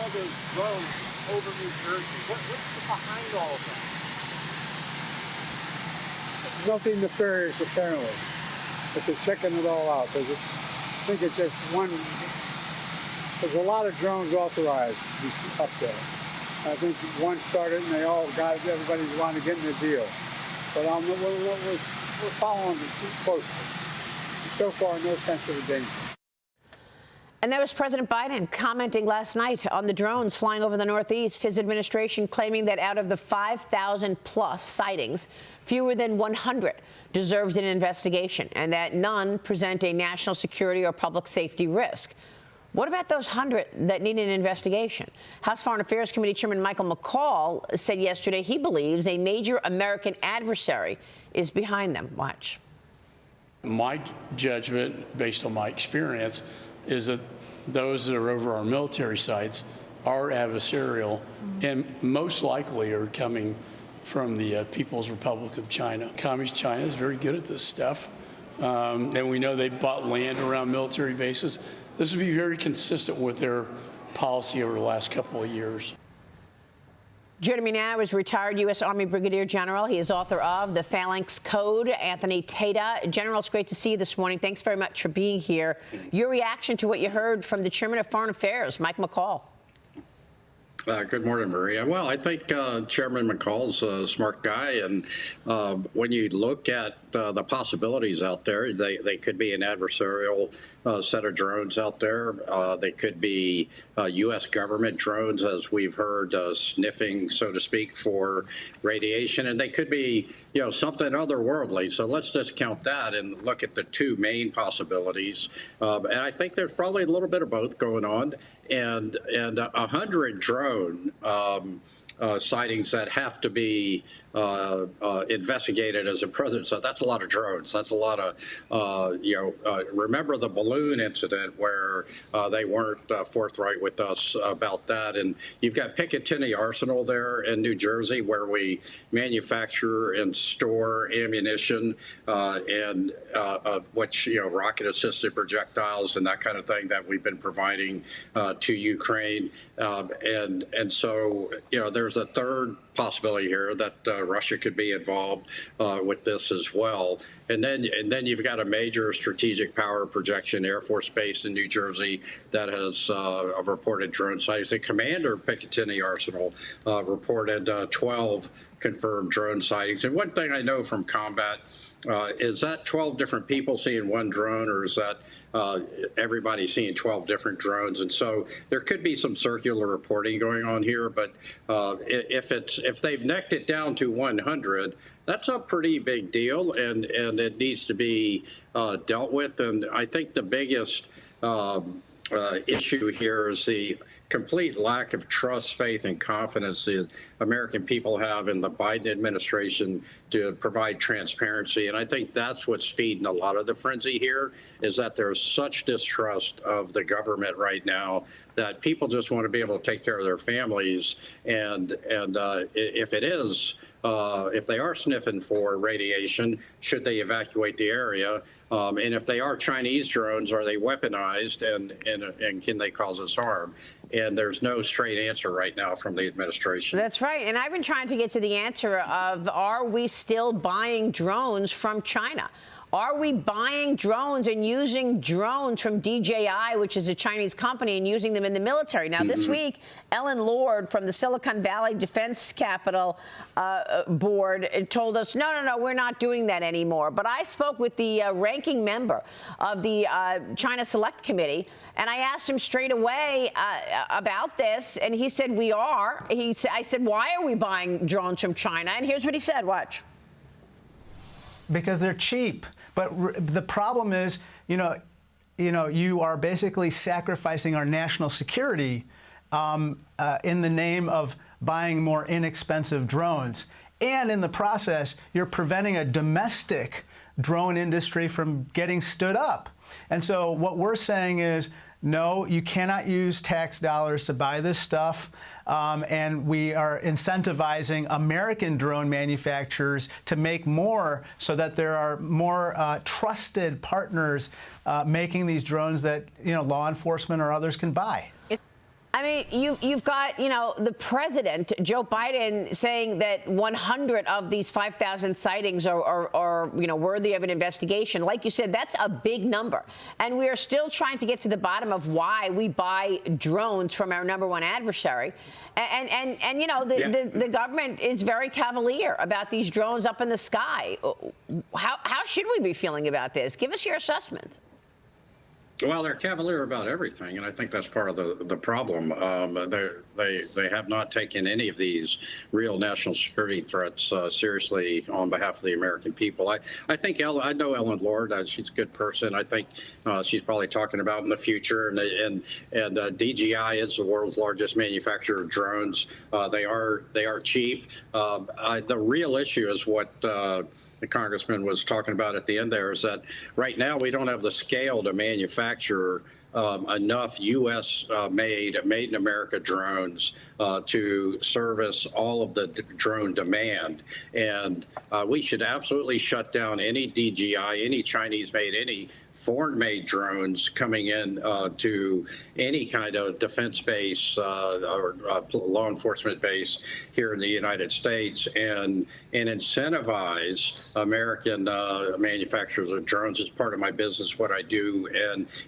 of those drones over New Jersey. What's behind all of that? Nothing nefarious, apparently. But they're checking it all out. I think it's just one. There's a lot of drones authorized up there. I think one started and they all got it. Everybody's wanting to get in the deal. But we're following it closely. So far, no sense of danger. And that was President Biden commenting last night on the drones flying over the Northeast. His administration claiming that out of the 5,000-plus sightings, fewer than 100 deserved an investigation, and that none present a national security or public safety risk. What about those 100 that need an investigation? House Foreign Affairs Committee Chairman Michael McCaul said yesterday he believes a major American adversary is behind them. Watch. My judgment, based on my experience, is that those that are over our military sites are adversarial and most likely are coming from the People's Republic of China. Communist China is very good at this stuff. And we know they bought land around military bases. This would be very consistent with their policy over the last couple of years. Joining me now is retired U.S. Army Brigadier General. He is author of The Phalanx Code, Anthony Tata. General, it's great to see you this morning. Thanks very much for being here. Your reaction to what you heard from the Chairman of Foreign Affairs, Mike McCaul. Good morning, Maria. Well, I think Chairman McCall's a smart guy, and when you look at the possibilities out there, they could be an adversarial set of drones out there. They could be U.S. government drones, as we've heard, sniffing, so to speak, for radiation, and they could be, something otherworldly. So let's discount that and look at the two main possibilities. And I think there's probably a little bit of both going on, and 100 drone sightings that have to be investigated as a president. So that's a lot of drones. That's a lot of, remember the balloon incident where they weren't forthright with us about that. And you've got Picatinny Arsenal there in New Jersey, where we manufacture and store ammunition and rocket-assisted projectiles and that kind of thing that we've been providing to Ukraine. And so, there's a third possibility here that Russia could be involved with this as well. And then you've got a major strategic power projection Air Force Base in New Jersey that has reported drone sightings. The commander of Picatinny Arsenal reported 12 confirmed drone sightings. And one thing I know from combat is that 12 different people seeing one drone, or is that everybody seeing 12 different drones? And so there could be some circular reporting going on here, but if they've necked it down to 100, that's a pretty big deal, and it needs to be dealt with. And I think the biggest issue here is the complete lack of trust, faith, and confidence the American people have in the Biden administration to provide transparency. And I think that's what's feeding a lot of the frenzy here, is that there's such distrust of the government right now that people just want to be able to take care of their families. And if it is, if they are sniffing for radiation, should they evacuate the area? And if they are Chinese drones, are they weaponized, and can they cause us harm? And there's no straight answer right now from the administration. That's right. And I've been trying to get to the answer of, are we still buying drones from China? Are we buying drones and using drones from DJI, which is a Chinese company, and using them in the military? Now, this week, Ellen Lord from the Silicon Valley Defense Capital Board told us, no, we're not doing that anymore. But I spoke with the ranking member of the China Select Committee, and I asked him straight away about this, and he said, we are. I said, why are we buying drones from China? And here's what he said. Watch. Because they're cheap. But the problem is, you are basically sacrificing our national security in the name of buying more inexpensive drones. And in the process, you're preventing a domestic drone industry from getting stood up. And so what we're saying is, no, you cannot use tax dollars to buy this stuff. And we are incentivizing American drone manufacturers to make more, so that there are more trusted partners making these drones that law enforcement or others can buy. I mean, you've got, the president, Joe Biden, saying that 100 of these 5,000 sightings are worthy of an investigation. Like you said, that's a big number. And we are still trying to get to the bottom of why we buy drones from our number one adversary. The government is very cavalier about these drones up in the sky. How should we be feeling about this? Give us your assessment. Well, they're cavalier about everything, and I think that's part of the problem. They have not taken any of these real national security threats seriously on behalf of the American people. I think I know Ellen Lord. She's a good person. I think she's probably talking about in the future. And DJI is the world's largest manufacturer of drones. They are cheap. The real issue is what the congressman was talking about at the end there, is that right now we don't have the scale to manufacture enough U.S. made in America drones to service all of the drone demand. And we should absolutely shut down any DJI, any Chinese made, any foreign-made drones coming in to any kind of defense base or law enforcement base here in the United States, and incentivize American manufacturers of drones. As part of my business, what I do,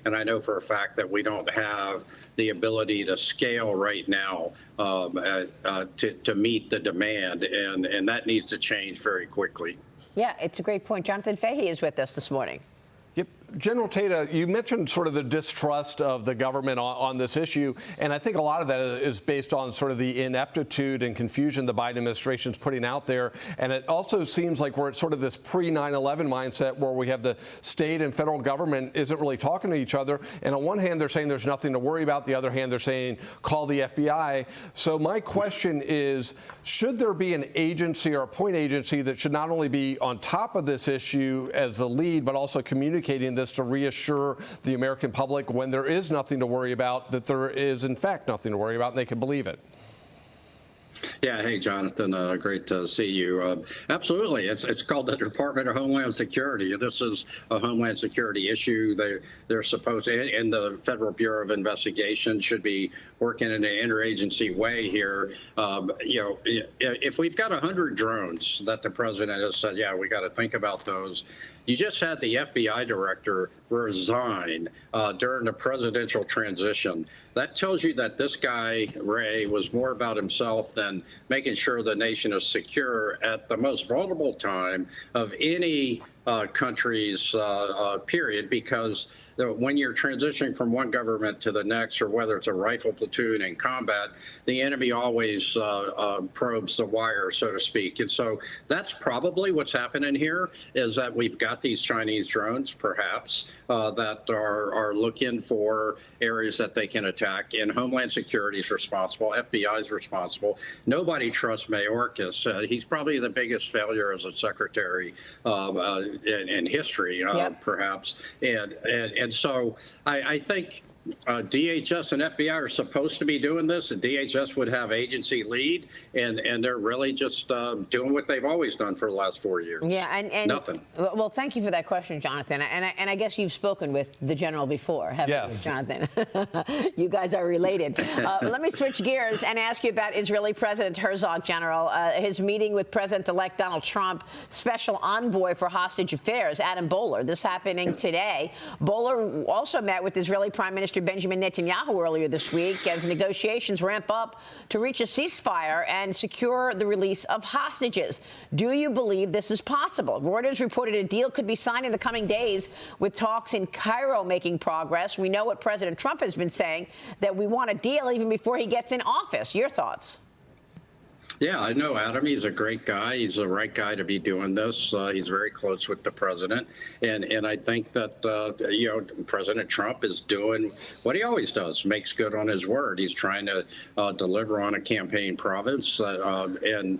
and I know for a fact that we don't have the ability to scale right now to meet the demand, and that needs to change very quickly. Yeah, it's a great point. Jonathan Fahey is with us this morning. Yep. General Tata, you mentioned sort of the distrust of the government on this issue, and I think a lot of that is based on sort of the ineptitude and confusion the Biden administration is putting out there. And it also seems like we're at sort of this pre-9/11 mindset where we have the state and federal government isn't really talking to each other. And on one hand, they're saying there's nothing to worry about. The other hand, they're saying call the FBI. So my question is, should there be an agency or a point agency that should not only be on top of this issue as the lead, but also communicating this to reassure the American public when there is nothing to worry about, that there is in fact nothing to worry about and they can believe it? Yeah. Hey, Jonathan. Great to see you. Absolutely. It's called the Department of Homeland Security. This is a Homeland Security issue. They're supposed to, and the Federal Bureau of Investigation should be working in an interagency way here. If we've got 100 drones that the president has said, yeah, we got to think about those. You just had the FBI director resign during the presidential transition. That tells you that this guy, Ray, was more about himself than making sure the nation is secure at the most vulnerable time of any country's period, because when you're transitioning from one government to the next, or whether it's a rifle platoon in combat, the enemy always probes the wire, so to speak. And so that's probably what's happening here, is that we've got these Chinese drones, perhaps, that are looking for areas that they can attack. And Homeland Security is responsible. FBI is responsible. Nobody trusts Mayorkas. He's probably the biggest failure as a secretary in history, perhaps. And so I think DHS and FBI are supposed to be doing this, and DHS would have agency lead, and they're really just doing what they've always done for the last 4 years. Yeah, and nothing. Well, thank you for that question, Jonathan. And I guess you've spoken with the general before, haven't you, Jonathan? You guys are related. Let me switch gears and ask you about Israeli President Herzog, General. His meeting with President-elect Donald Trump, Special Envoy for Hostage Affairs, Adam Boehler. This happening today. Boehler also met with Israeli Prime Minister Benjamin Netanyahu earlier this week as negotiations ramp up to reach a ceasefire and secure the release of hostages. Do you believe this is possible? Reuters reported a deal could be signed in the coming days, with talks in Cairo making progress. We know what President Trump has been saying, that we want a deal even before he gets in office. Your thoughts? Yeah, I know Adam. He's a great guy. He's the right guy to be doing this. He's very close with the president. And I think that, President Trump is doing what he always does, makes good on his word. He's trying to deliver on a campaign promise. The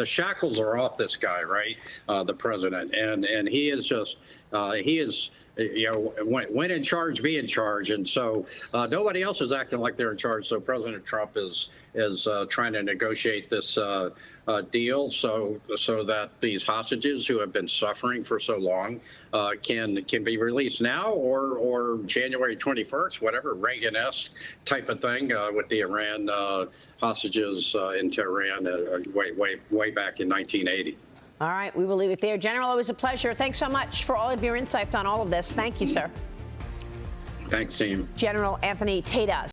shackles are off this guy, right? The president. And he is just, when in charge, be in charge. And so nobody else is acting like they're in charge. So President Trump is trying to negotiate this deal so that these hostages who have been suffering for so long can be released now or January 21st, whatever, Reagan-esque type of thing with the Iran hostages in Tehran way back in 1980. All right, we will leave it there. General, always a pleasure. Thanks so much for all of your insights on all of this. Thank you, sir. Thanks, team. General Anthony Tata.